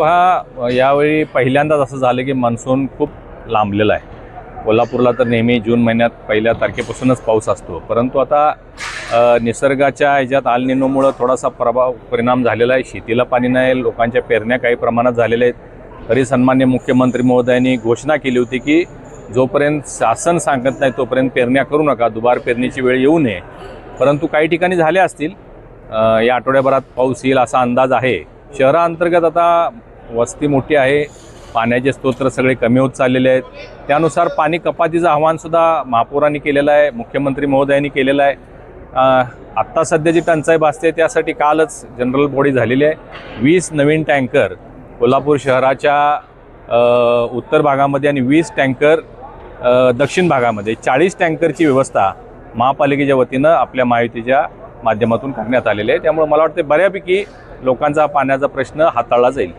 हा यावेळी पहिल्यांदाच असं झालं की मान्सून खूप लांबलेला आहे. कोल्हापूरला तर नेहमी जून महिन्यात पहिल्या तारखेपासूनच पाऊस असतो, परंतु आता निसर्गाच्या ह्याच्यात अल निनोमुळं थोडासा परिणाम झालेला आहे. शेतीला पाणी नाही, लोकांच्या पेरण्या काही प्रमाणात झालेल्या आहेत. तरी सन्माननीय मुख्यमंत्री महोदयांनी घोषणा केली होती की जोपर्यंत शासन सांगत नाही तोपर्यंत पेरण्या करू नका, दुबार पेरणीची वेळ येऊ नये. परंतु काही ठिकाणी झाले असतील. या आठवड्याभरात पाऊस येईल असा अंदाज आहे. शहराअंतर्गत आता वस्ती मोठी आहे, पाण्याचे स्तोत्र सगळे कमी होत चाललेले आहेत. त्यानुसार पाणी कपातीचं आव्हानसुद्धा महापौरांनी केलेलं आहे, मुख्यमंत्री महोदयांनी केलेलं आहे. आत्ता सध्या जी टंचाई भासते त्यासाठी कालच जनरल बॉडी झालेली आहे. 20 नवीन टँकर कोल्हापूर शहराच्या उत्तर भागामध्ये आणि 20 टँकर दक्षिण भागामध्ये 40 टँकरची व्यवस्था महापालिकेच्या वतीनं आपल्या महायुतीच्या माध्यमातून करण्यात आलेले आहे. त्यामुळे मला वाटते बऱ्यापैकी लोकांचा पाण्याचा प्रश्न हाताळला जाईल.